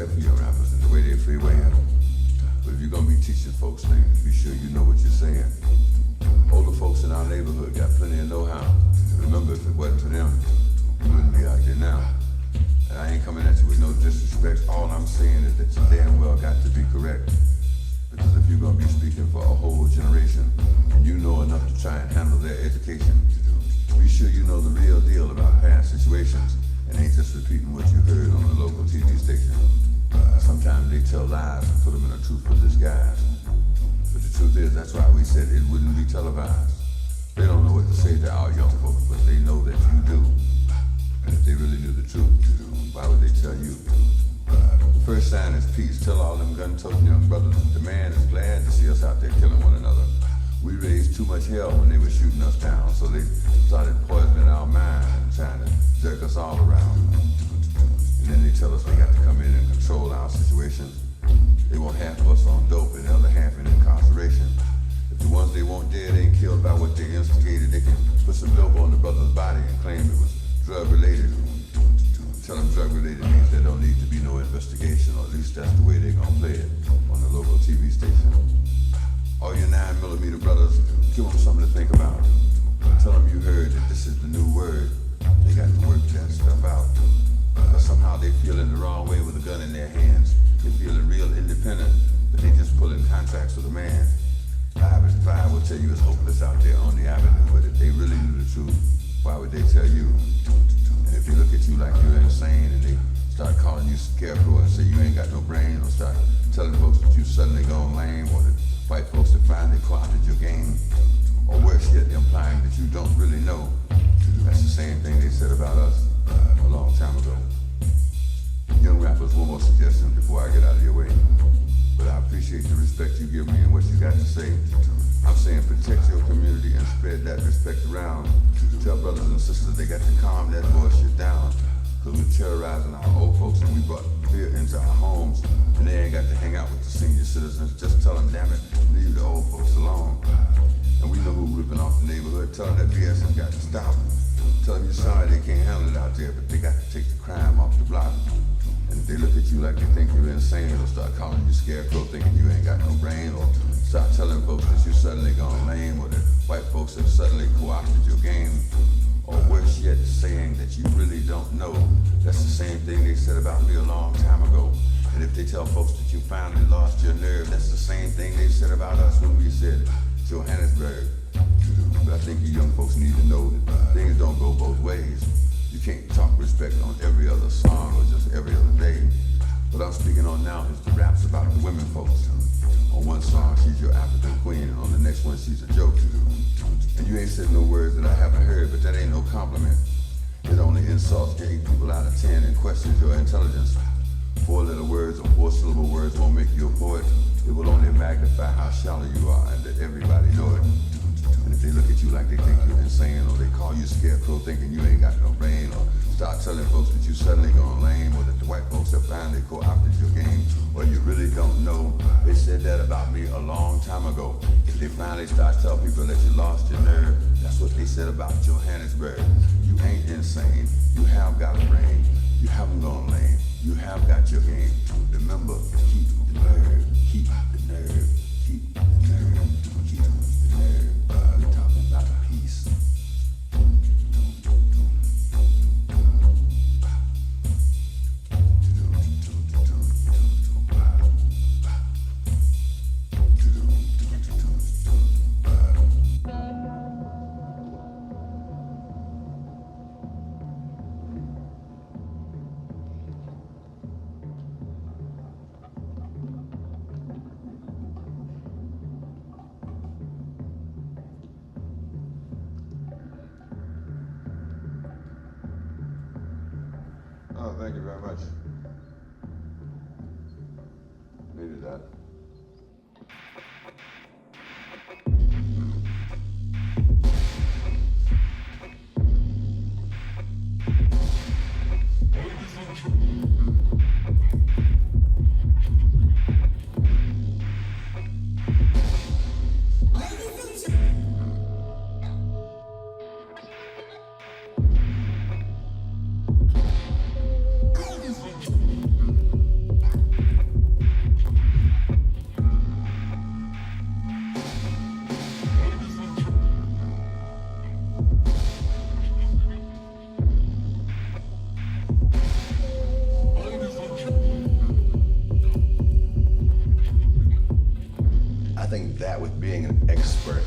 that for your rappers and the way they freeway it. But if you're gonna be teaching folks things, be sure you know what you're saying. Older folks in our neighborhood got plenty of know-how. Remember, if it wasn't for them, you wouldn't be out there now. And I ain't coming at you with no disrespect. All I'm saying is that you damn well got to be correct. Because if you're gonna be speaking for a whole generation, and you know enough to try and handle their education, be sure you know the real deal about past situations, and ain't just repeating what you heard on the local TV station. Sometimes they tell lies and put them in a truthful disguise. But the truth is, that's why we said it wouldn't be televised. They don't know what to say to our young folks, but they know that you do. And if they really knew the truth, why would they tell you? The first sign is peace. Tell all them gun-toting young brothers that the man is glad to see us out there killing one another. We raised too much hell when they were shooting us down, so they started poisoning our minds and trying to jerk us all around. And then they tell us they got to come in and control our situation. They want half of us on dope and the other half in incarceration. If the ones they want dead ain't killed by what they instigated, they can put some dope on the brother's body and claim it was drug-related. Tell them drug-related means there don't need to be no investigation, or at least that's the way they're gonna play it on the local TV station. All your 9mm brothers, give them something to think about. Tell them you heard that this is the new word. They got to work that stuff out. But somehow they feeling the wrong way with a gun in their hands. They feeling real independent, but they just pulling contracts with a man. 5 and 5 will tell you it's hopeless out there on the avenue, but if they really knew the truth, why would they tell you? And if they look at you like you're insane and they start calling you scarecrow and say you ain't got no brain, or start telling folks that you suddenly gone lame, or that white folks that finally co-opted your game, or worse yet, implying that you don't really know, that's the same thing they said about us a long time ago. Young rappers, one more suggestion before I get out of your way. But I appreciate the respect you give me and what you got to say. I'm saying protect your community and spread that respect around. Tell brothers and sisters they got to calm that bullshit down. Because we're terrorizing our old folks and we brought fear into our homes. And they ain't got to hang out with the senior citizens. Just tell them, damn it, leave the old folks alone. And we know who's ripping off the neighborhood. Tell them that BS has got to stop. Tell them you're sorry they can't handle it out there, but they got to take the crime off the block. And if they look at you like they think you're insane, they'll start calling you scarecrow, thinking you ain't got no brain, or start telling folks that you suddenly gone lame, or that white folks have suddenly co-opted your game, or worse yet, saying that you really don't know. That's the same thing they said about me a long time ago. And if they tell folks that you finally lost your nerve, that's the same thing they said about us when we said Johannesburg. But I think you young folks need to know that things don't go both ways. You can't talk respect on every other song or just every other day. What I'm speaking on now is the raps about the women folks. On one song, she's your African queen, and on the next one, she's a joke. And you ain't said no words that I haven't heard, but that ain't no compliment. It only insults 8 people out of 10 and questions your intelligence. 4-letter words or 4-syllable words won't make you a poet. It will only magnify how shallow you are and let everybody know it. And if they look at you like they think you're insane, or they call you scarecrow thinking you ain't got no brain, or start telling folks that you suddenly gone lame, or that the white folks have finally co-opted your game, or you really don't know, they said that about me a long time ago. If they finally start telling people that you lost your nerve, that's what they said about Johannesburg. You ain't insane, you have got a brain, you haven't gone lame, you have got your game. Remember, keep the nerve, keep the nerve, keep the nerve, keep the nerve. We're talking about peace. Oh, thank you very much. Needed that. think that with being an expert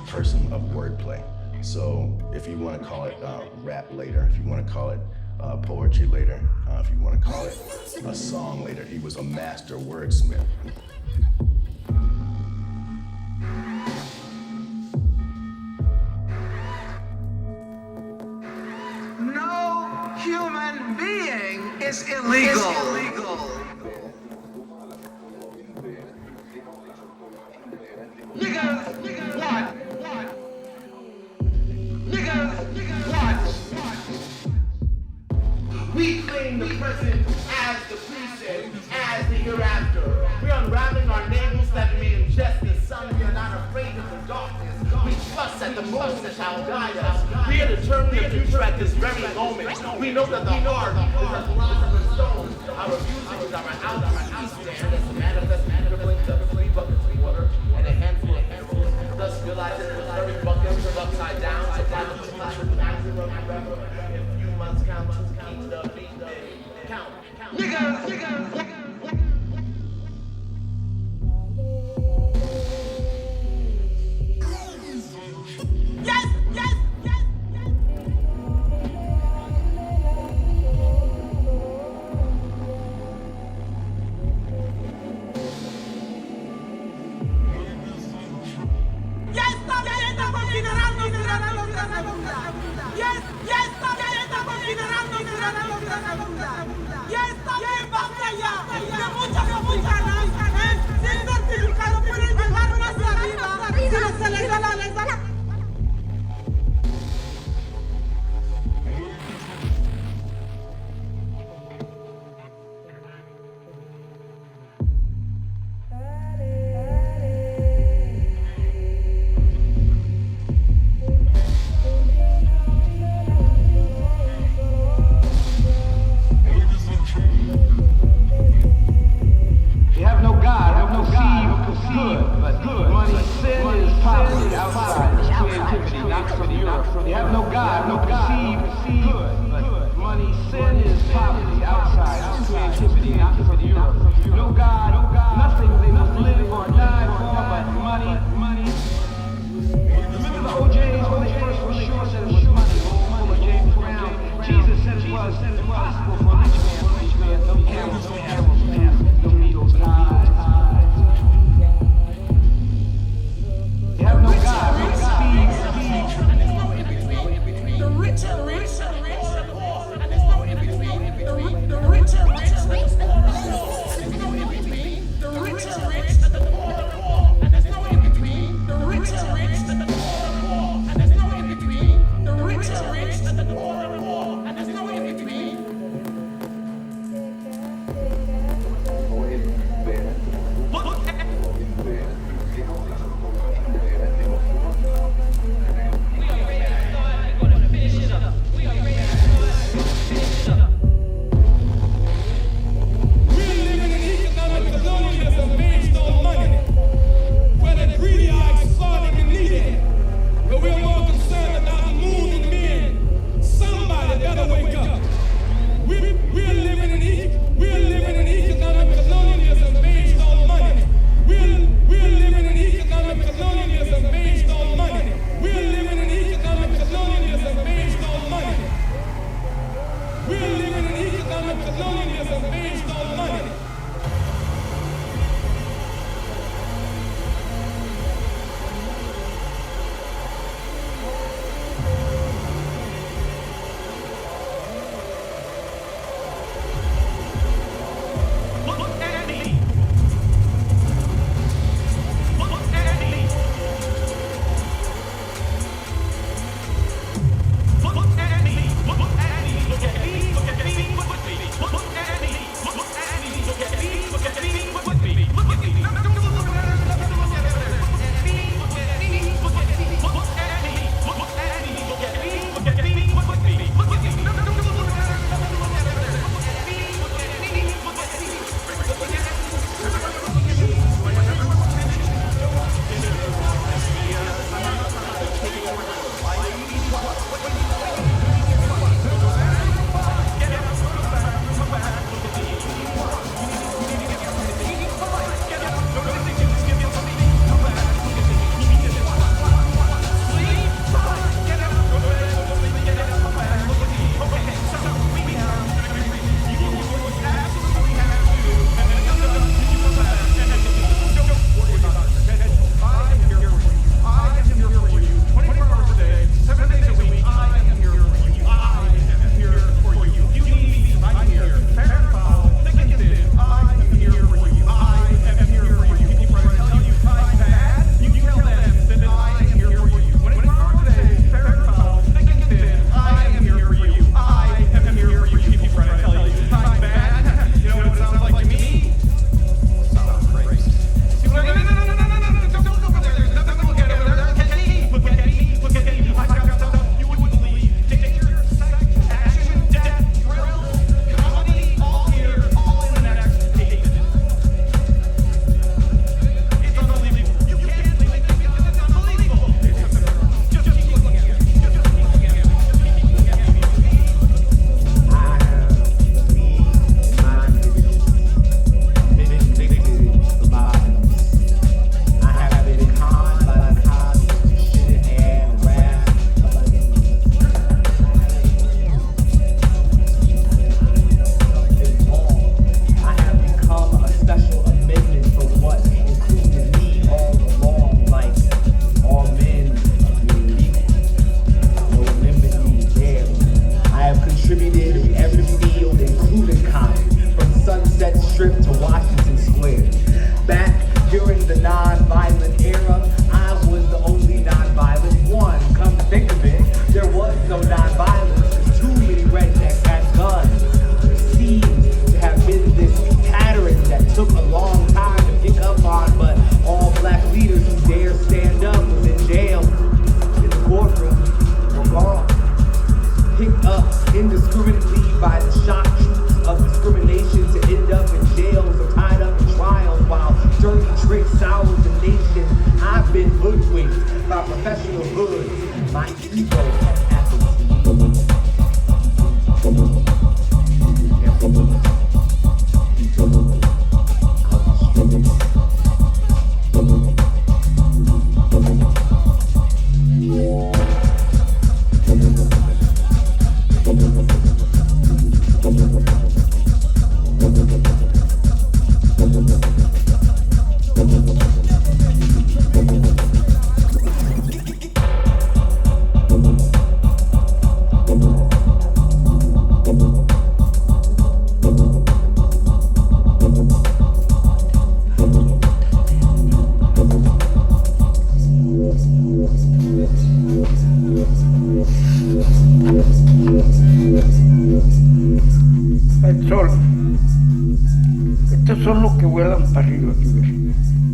person of wordplay. So if you want to call it rap later, if you want to call it poetry later, if you want to call it a song later, he was a master wordsmith. No human being is illegal. Niggas, what? Niggas, what? We claim the present as the present, as the hereafter. We're unraveling our nails that may ingest the sun. We are not afraid of the darkness. We trust that the moon shall guide us. We are determining the future at this very moment. We know that the heart is a philosopher's stone. Our musings are an out stand as a manifest dribbling the 3 buckets of water and a handful of arrows. Thus realizing that the very buckets are upside down. Supply the 200 pounds of rubber. If you must count to keep the beat, count. Niggas.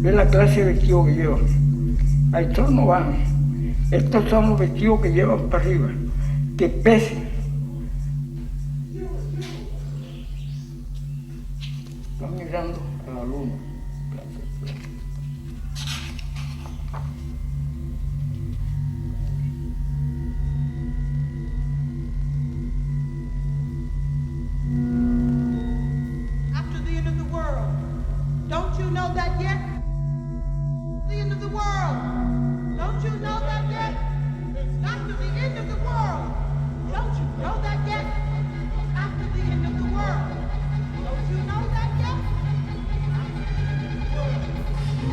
Es la clase de vestido que llevan. Al sol no van. Estos son los vestidos que llevan para arriba, que pesen. Están mirando a la luna. After the end of the world, don't you know that yet? The end of the world, don't you know that yet? After the end of the world, don't you know that yet? After the end of the world, don't you know that yet?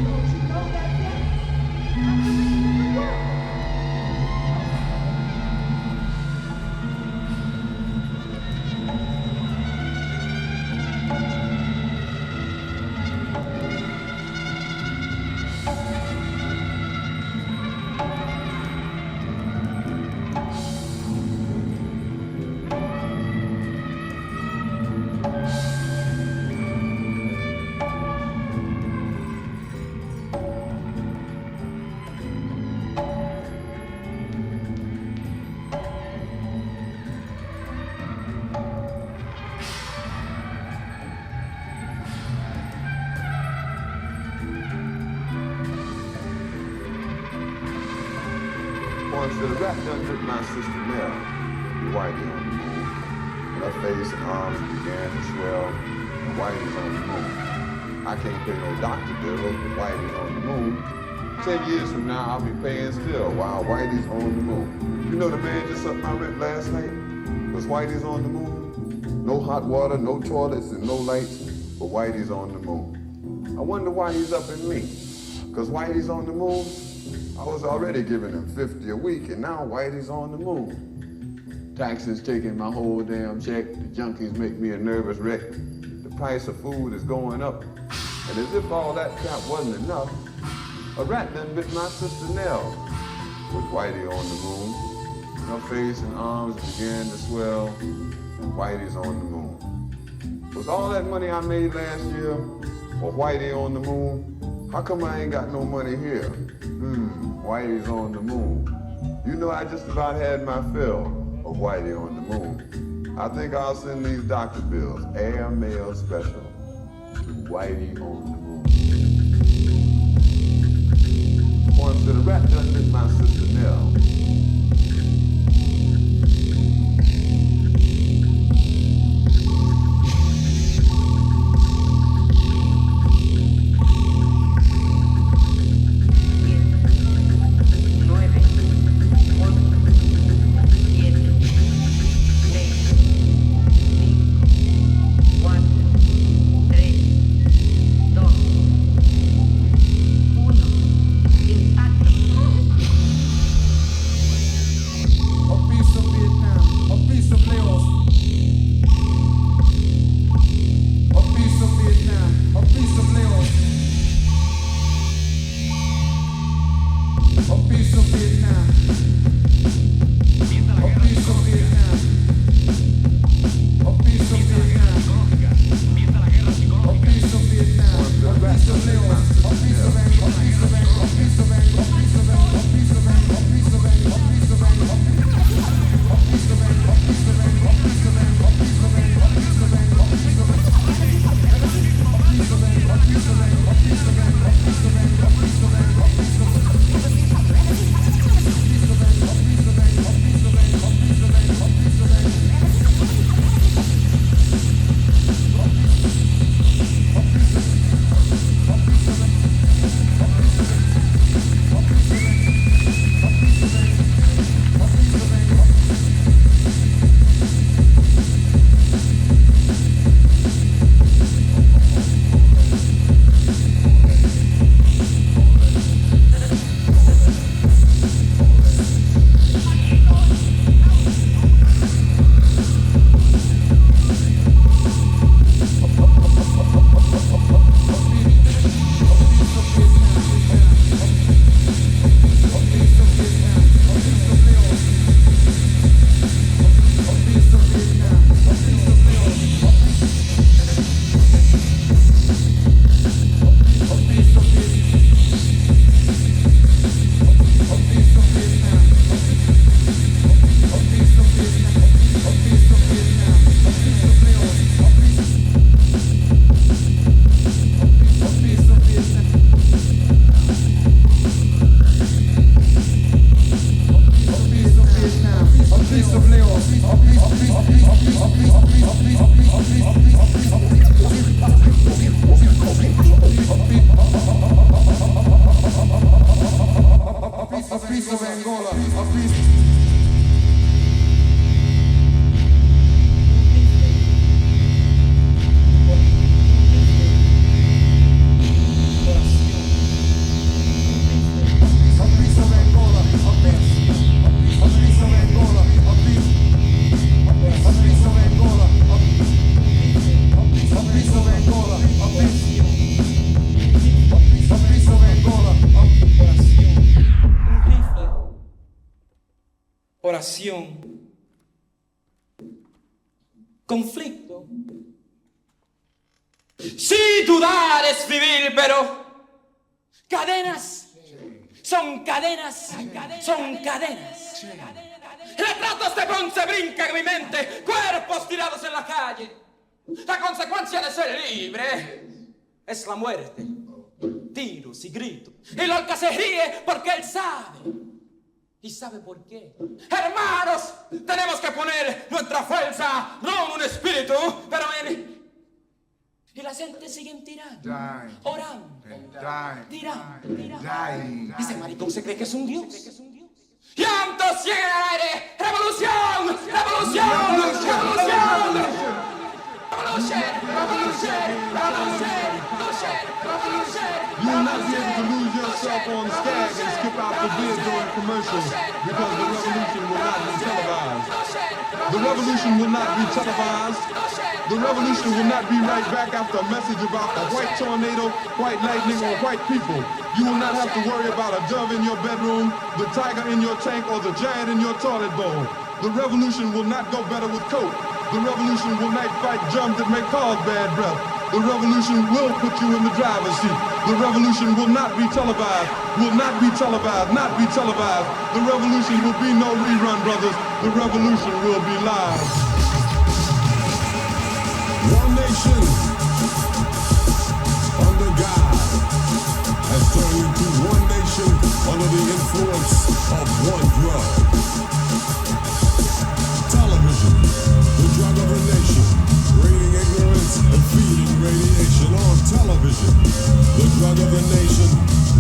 Don't you know that yet? After the end of the world. So the rat done hit my sister Nell, the whitey on the moon. And her face and arms began to swell, and whitey's on the moon. I can't pay no doctor bills, but whitey's on the moon. 10 years from now, I'll be paying still while whitey's on the moon. You know the man just upped my rent last night? Was whitey's on the moon? No hot water, no toilets, and no lights, but whitey's on the moon. I wonder why he's upping me. Cause whitey's on the moon? I was already giving him 50 a week, and now Whitey's on the move. Taxes taking my whole damn check. The junkies make me a nervous wreck. The price of food is going up. And as if all that crap wasn't enough, a rat done bit my sister Nell with Whitey on the moon. Her face and arms began to swell, and Whitey's on the moon. Was all that money I made last year for Whitey on the moon? How come I ain't got no money here? Whitey's on the moon. You know, I just about had my fill of Whitey on the moon. I think I'll send these doctor bills, air mail special, to Whitey on the moon. Once the rat done bit my sister Nell. oración, conflicto. Sí, dudar es vivir, pero cadenas, son cadenas, son cadenas. Retratos de bronce brincan en mi mente, cuerpos tirados en la calle. La consecuencia de ser libre es la muerte. Tiros y gritos. Y Lorca se ríe porque él sabe. ¿Y sabe por qué? Hermanos, tenemos que poner nuestra fuerza, no en un espíritu, pero en... Y la gente sigue tirando, orando, tirando. Ese maricón se cree que es un dios. ¡Llantos llega al aire! ¡Revolución! ¡Revolución! ¡Revolución! You will not be able to lose yourself on Skag and skip out the bid during commercials because the revolution will not be televised. The revolution will not be televised. The revolution will not be right back after a message about a white tornado, white lightning, or white people. You will not have to worry about a dove in your bedroom, the tiger in your tank, or the giant in your toilet bowl. The revolution will not go better with coke. The revolution will not fight germs that may cause bad breath. The revolution will put you in the driver's seat. The revolution will not be televised, will not be televised, not be televised. The revolution will be no rerun, brothers. The revolution will be live. One nation under God has turned into one nation under the influence of one drug. Television, the drug of a nation, breeding ignorance and feeding radiation on television. The drug of a nation,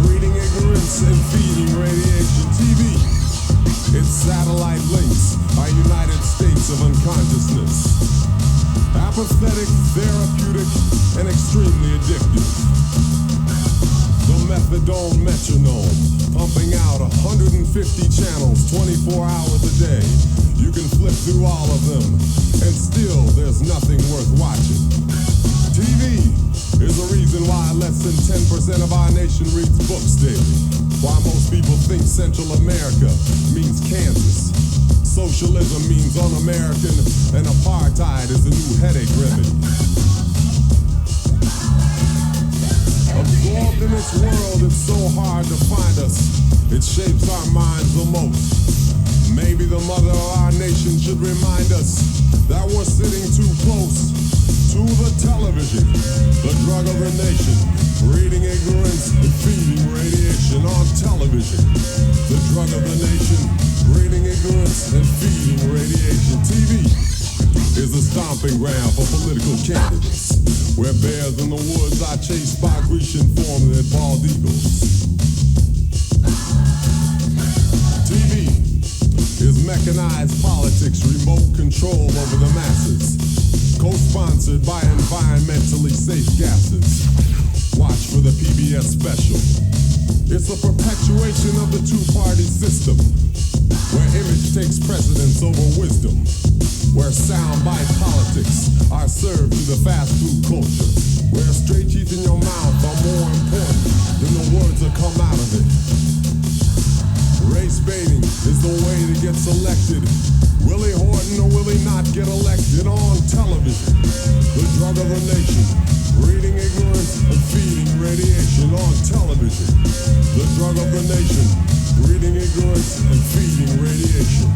breeding ignorance and feeding radiation. TV, its satellite links are United States of unconsciousness. Apathetic, therapeutic, and extremely addictive. The methadone metronome, pumping out 150 channels 24 hours a day. You can flip through all of them, and still there's nothing worth watching. TV is the reason why less than 10% of our nation reads books daily. Why most people think Central America means Kansas. Socialism means un-American, and apartheid is the new headache remedy. Absorbed in its world, it's so hard to find us. It shapes our minds the most. Maybe the mother of our nation should remind us that we're sitting too close to the television, the drug of the nation, breeding ignorance and feeding radiation on television. The drug of the nation, breeding ignorance and feeding radiation. TV is a stomping ground for political candidates, where bears in the woods are chased by Grecian foremen and bald eagles. TV is mechanized politics, remote control over the masses, co-sponsored by environmentally safe gases. Watch for the PBS special. It's a perpetuation of the two-party system, where image takes precedence over wisdom, where soundbite politics are served to the fast food culture, where straight teeth in your mouth are more important than the words that come out of it. Race baiting is the way to get selected. Will he Horton or will he not get elected on television? The drug of the nation, breeding ignorance and feeding radiation on television. The drug of the nation, breeding ignorance and feeding radiation.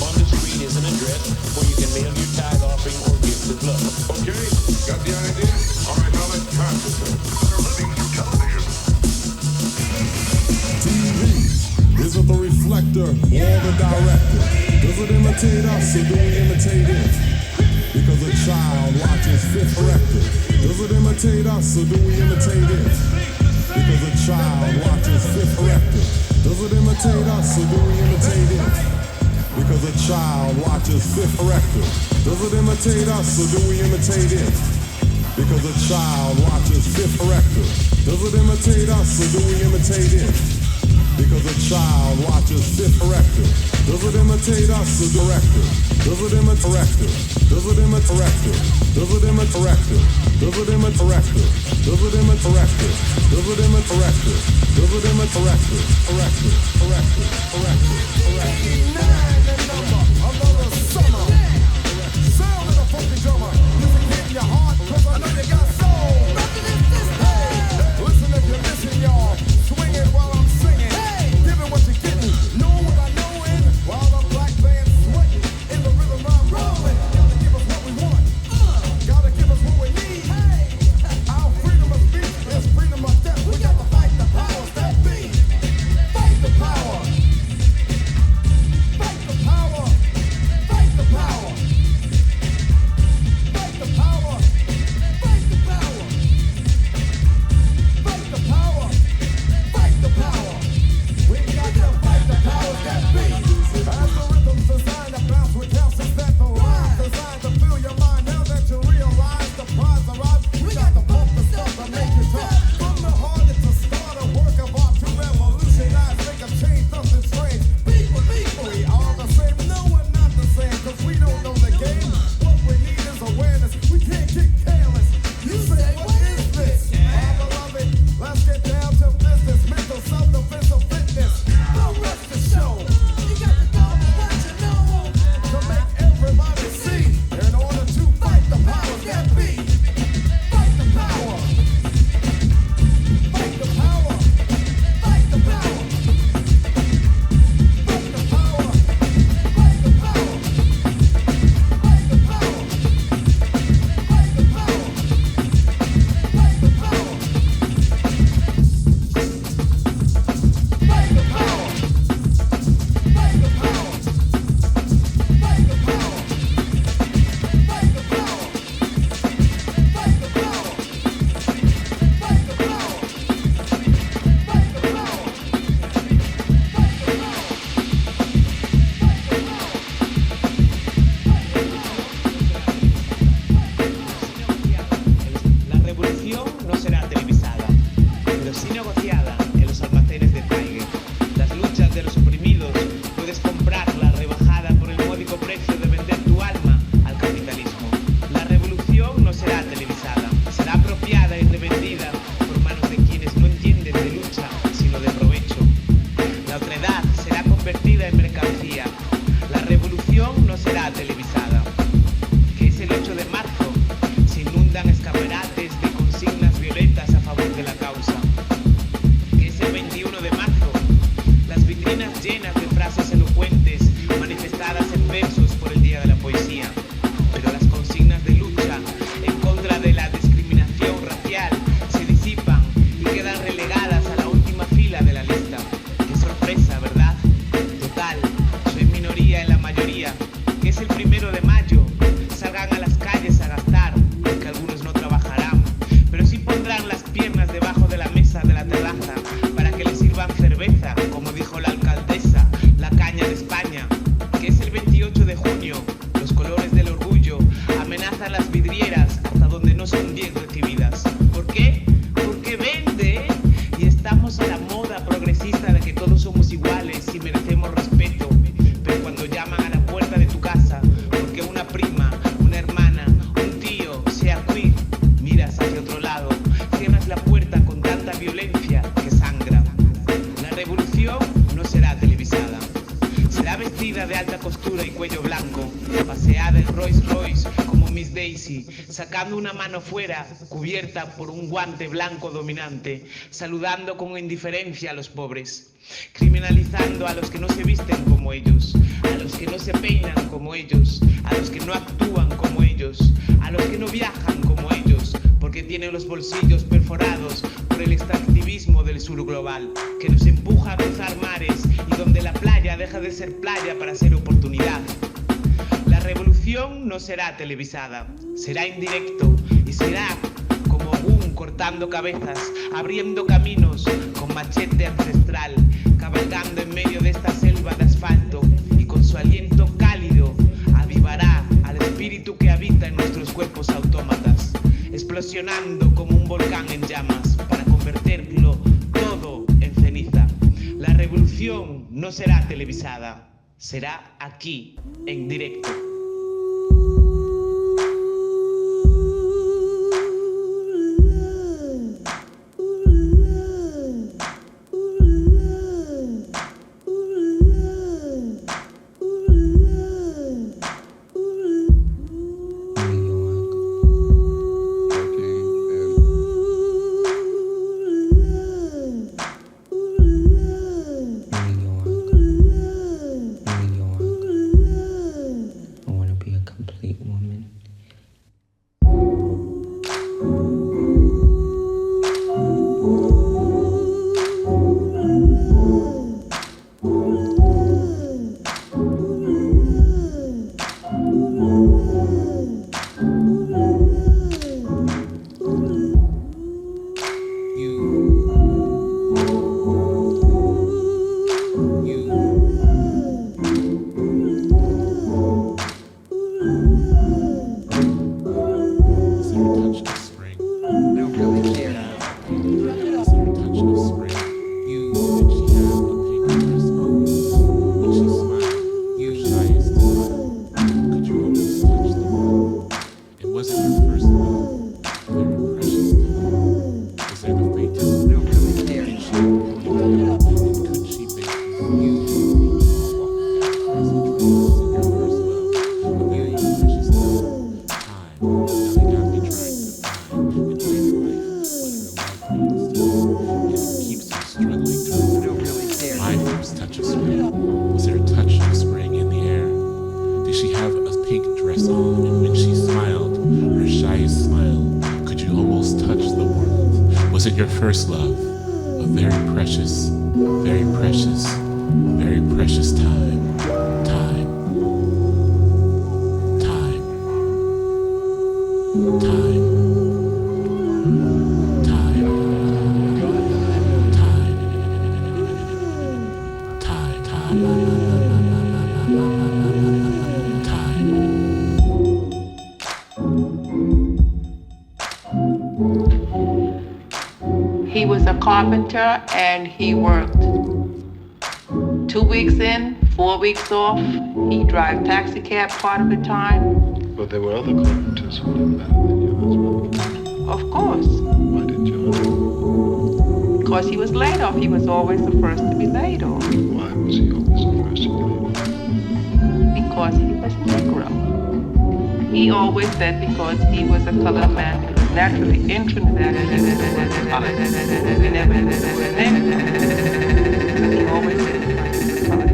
On the screen is an address where you can mail your tithe offering or gifts of love. Okay, got the idea? All right, now let's concentrate. We're living through television. TV, is it the reflector or the director? Does it imitate us or do we imitate it? Because a child watches Fifth Rector. Does it imitate us or do we imitate it? Because a child watches Fifth Rector. Does it imitate us or do we imitate it? Because a child watches Fifth Rector. Does it imitate us or do we imitate it? Because a child watches Fifth Rector. Does it imitate us or do we imitate it? because a child watches fifth corrector. Does it imitate us, the director? Does it imitate director? Does it imitate director? Does it imitate director? Does it imitate director? Does it imitate director? Does it imitate director? Does it imitate director? Corrector, corrector, corrector, corrector. 89 the number, another summer. Sound of the funky drummer. Music hitting your heart, 'cause I know you got soul. Hey, listen if you listen, y'all. Swing it while I'm singing. Give it what you're getting. Know what I know in. While the black band's sweating. In the rhythm I'm rolling. Gotta give us what we want. Gotta give us what we need. Our freedom of speech is freedom of death. We got to fight the powers that be. Fight the power. Fight the power. Fight the power. Fight the power. Fight the power. Fight the power. Fight the power. We got to fight the powers that be. As the rhythm's designed to bounce with calcium that the rhyme designed to fill your mind. Now that you realize the prize arrives, we got to pump the stuff to make it tough. From the heart, it's a start, a work of art to revolutionize, make a change, something strange. People, we are the same. No, we're not the same, 'cause we don't know the game. What we need is awareness. We can't get careless. You say, what is this? Our beloved, let's get down to business. Mental self-defense of fitness. Don't rush the show. You got to go with what you know. To make everybody see. In order to fight the powers that be. Fight the power. Fight the power. Fight the power. Fight the power. Fight the power. Fight the power. Fight the power. Fight the power. Fight the power. Fight the power. Fight the power. Fight the power. Fight the power. Fight the power. La revolución no será televisada, pero sí negociada en los almacenes de Tiger. Las luchas de los oprimidos puedes comprarla rebajada por el módico precio de vender tu alma al capitalismo. La revolución no será televisada, será apropiada y revendida por manos de quienes no entienden de lucha, sino de provecho. La otredad será convertida en mercancía. La revolución no será televisada. Que es el 8 de marzo, se inundan escaparates de consignas violentas a favor de la causa. Que es el 21 de marzo, las vitrinas llenas de frases elocuentes manifestadas en versos por el Día de la Poesía. Pero las consignas de lucha en contra de la discriminación racial se disipan y quedan relegadas a la última fila de la lista. Qué sorpresa, ¿verdad? Total, soy minoría en la mayoría. Que es el 1 de mayo, salgan a las calles a gastar, porque algunos no trabajarán, pero sí pondrán las piernas debajo de la mesa de la terraza para que les sirvan cerveza, como dijo la alcaldesa, la caña de España. Que es el 28 de junio, los colores del orgullo amenazan las vidrieras hasta donde no son bien recibidas. ¿Por qué? Porque vende, y estamos a la moda progresista de que todos somos iguales y merecemos respeto. Pero cuando llaman a la puerta de tu casa porque una prima, una hermana, un tío sea queer, miras hacia otro lado, cierras la puerta con tanta violencia que sangra. La revolución no será televisada. Será vestida de alta costura y cuello blanco, paseada en Rolls Royce como Miss Daisy, sacando una mano fuera, cubierta por un guante blanco dominante, saludando con indiferencia a los pobres, criminalizando a los que no se visten como ellos, a los que no se peinan como ellos, a los que no actúan como ellos, a los que no viajan como ellos, porque tienen los bolsillos perforados por el extractivismo del sur global, que nos empuja a cruzar mares y donde la playa deja de ser playa para ser oportunidad. La revolución no será televisada, será en directo y será como Gun cortando cabezas, abriendo caminos con machete ancestral, cabalgando en medio de esta selva de asfalto, y con su aliento cálido avivará al espíritu que habita en nuestros cuerpos autómatas, explosionando como un volcán en llamas para convertirlo todo en ceniza. La revolución Actuación no será televisada, será aquí, en directo. He was a carpenter and he worked 2 weeks in, 4 weeks off. He drive taxi cab part of the time. But there were other carpenters who did better than your husband. Of course. Why did your husband? Because he was laid off. He was always the first to be laid off. Why was he always the first to be laid off? Because he was Negro. He always said because he was a colored man, he was naturally in Trinidad. He never so he always said because he was colored.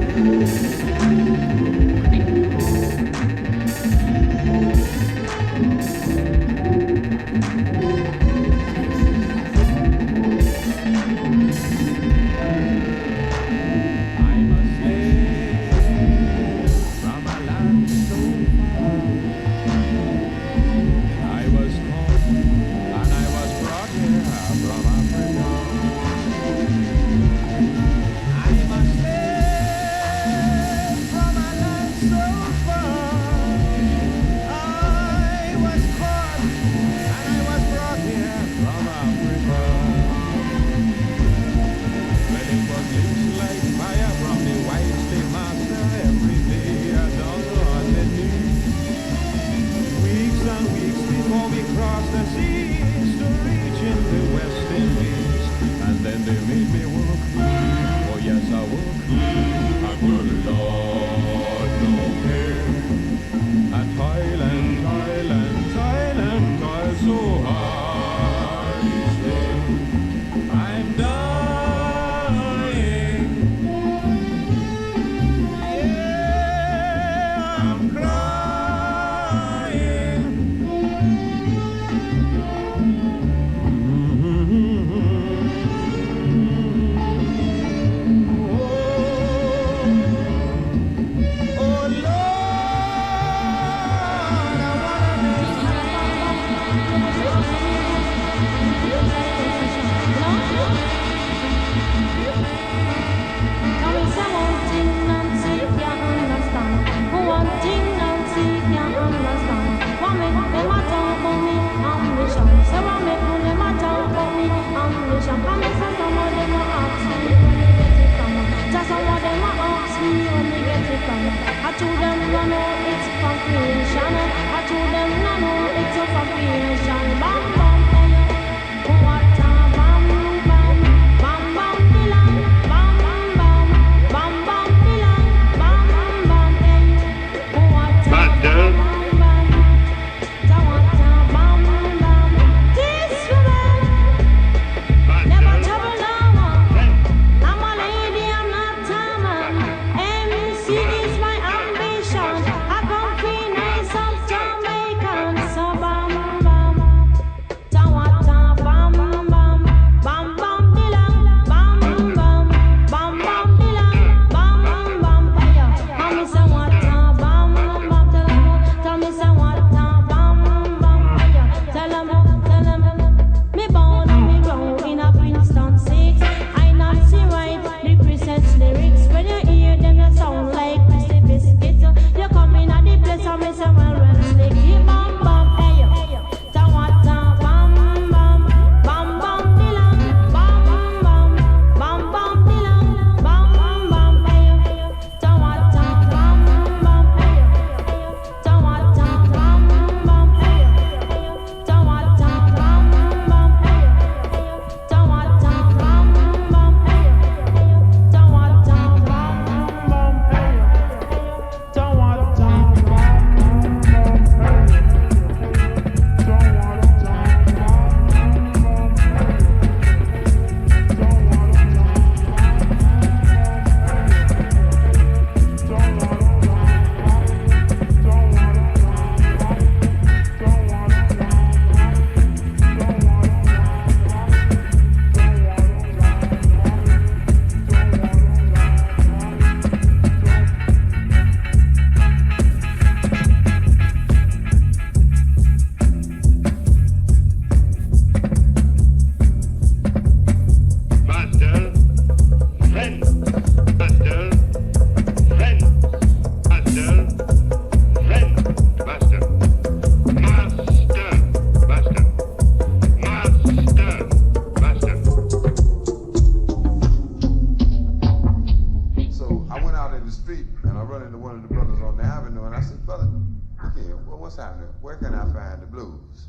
blues.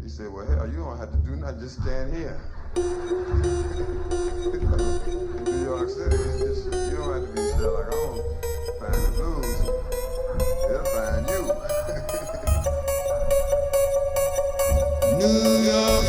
He said, well, hell, you don't have to do nothing, just stand here. In New York City, it's just, you don't have to be still like, oh, find the blues. They'll find you. New York,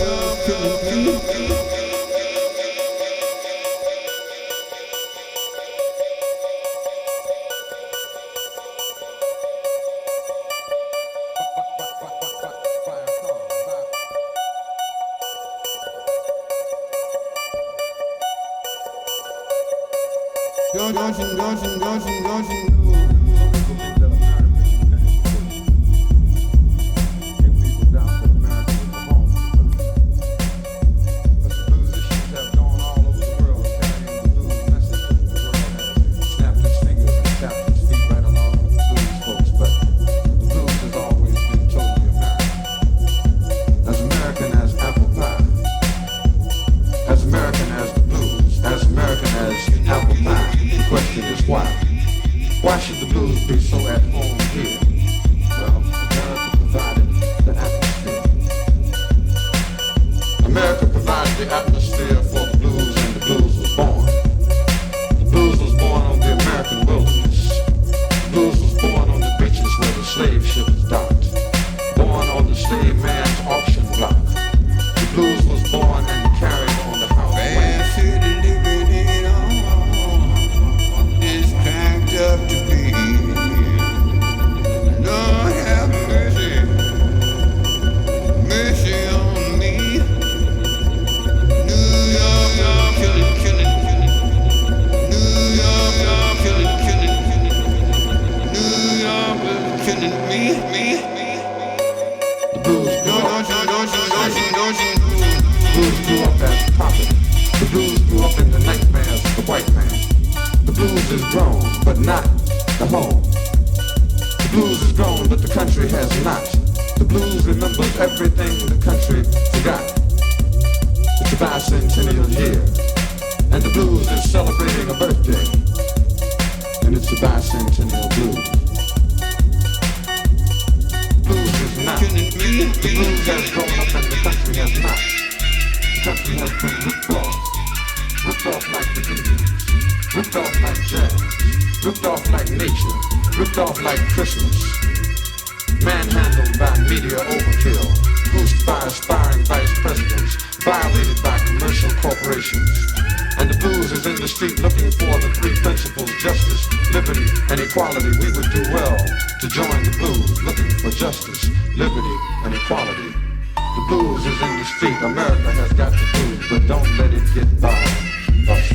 Why should the blues be so at home here? Well, America provided the atmosphere. America provided the atmosphere for the blues, and the blues was born. The blues was born on the American wilderness. The blues was born on the beaches where the slave ships docked. Born on the slave man's auction block. The blues was born and carried on the house way. Up to be. Lord have mercy, mercy on me. New York, y'all killing. New York, y'all killing. New York is killing me. The blues grew up as profit. The blues grew up in the nightmares of the white man. The blues is grown, but not the home. The blues is grown, but the country has not. The blues remembers everything the country forgot. It's a bicentennial year, and the blues is celebrating a birthday. And it's a bicentennial blues. Blues is not. The blues has grown up and the country has not. The country has been ripped off like the Indians. Ripped off like jazz, ripped off like nature, ripped off like Christmas. Manhandled by media overkill, boosted by aspiring vice presidents, violated by commercial corporations. And the blues is in the street looking for the three principles: justice, liberty, and equality. We would do well to join the blues, looking for justice, liberty, and equality. The blues is in the street. America has got the blues, but don't let it get by us.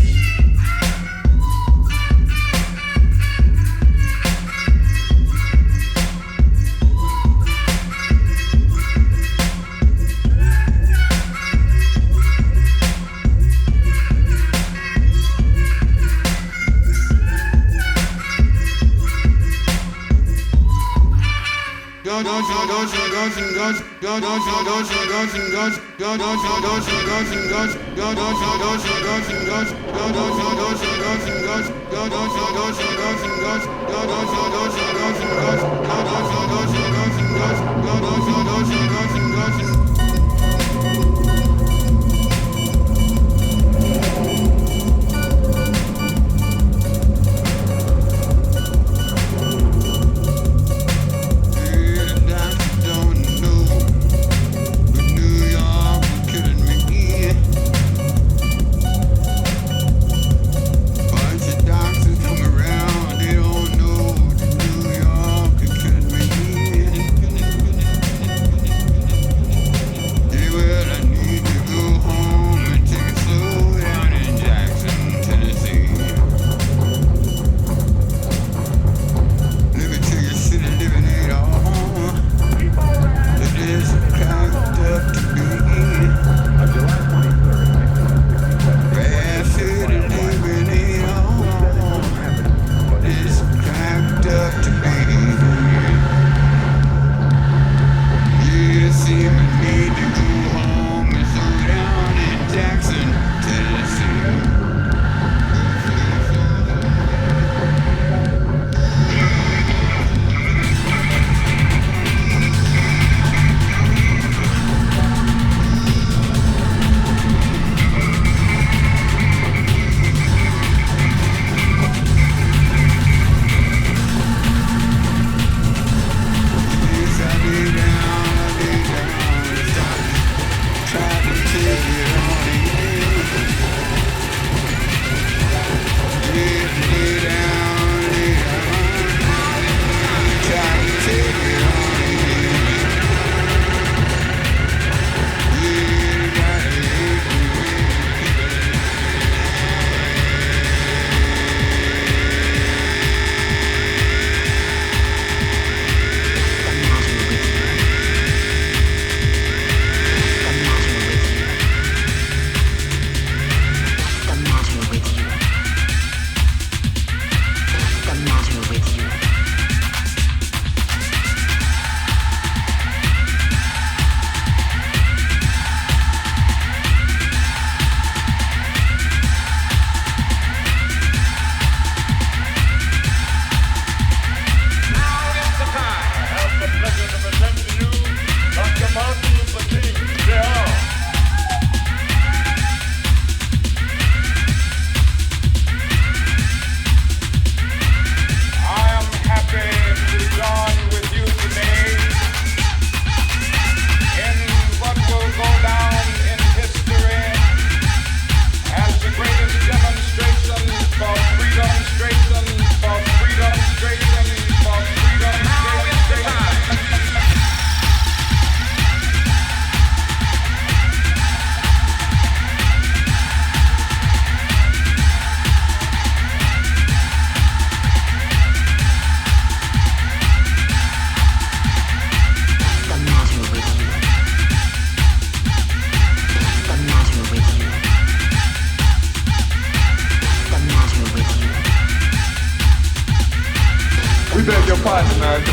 pardon, America.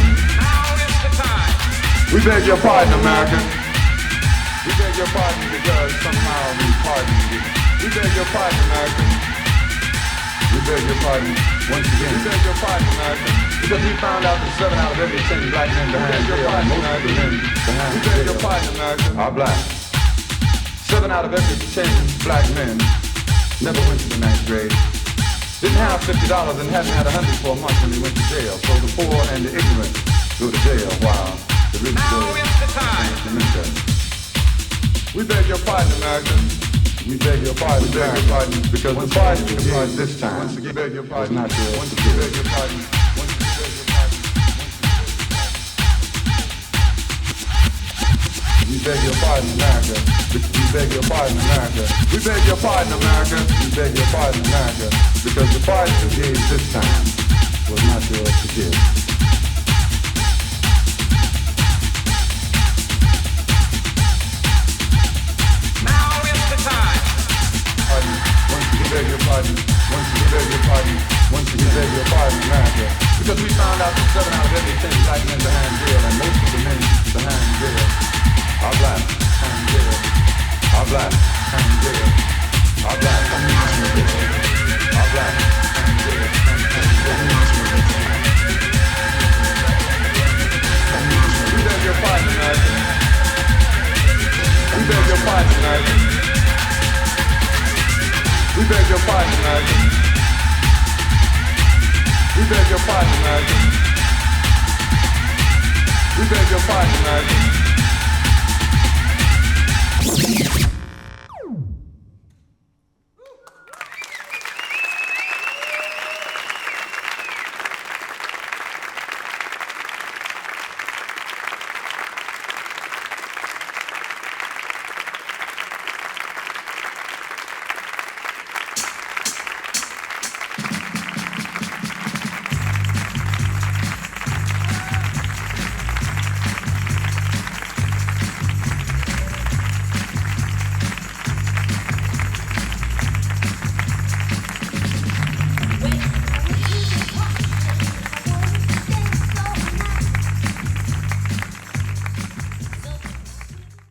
We beg your pardon, America. We beg your pardon because somehow we pardoned you. We beg your pardon, America. We beg your pardon once again. We beg your pardon, America. Because we found out that 7 out of every 10 black men behind jail, and most of the men behind jail, we beg your pardon, America, are black. 7 out of every 10 black men never went to the 9th grade. Didn't have $50 and hadn't had 100 for a month when they went to jail. So the poor and the ignorant go to jail while the rich go to mental. We beg your pardon, America. We beg your pardon, because the pardon you gave this time was not yours to give. We beg your pardon, America. We beg your pardon, America. We beg your pardon, America. We beg your pardon, America. Because the pardon you gave this time was not yours to give. Now is the time. Once you beg your pardon, once you beg your pardon, once you beg your pardon, America. Because we found out that 7 out of every 10 black men behind jail, and most of the men behind jail are black, behind jail, are black, behind jail, are black, behind jail, are black, behind jail, we beg your pardon, America. We beg your pardon, America. We beg your pardon, America. We beg your pardon, America. We beg your pardon, America.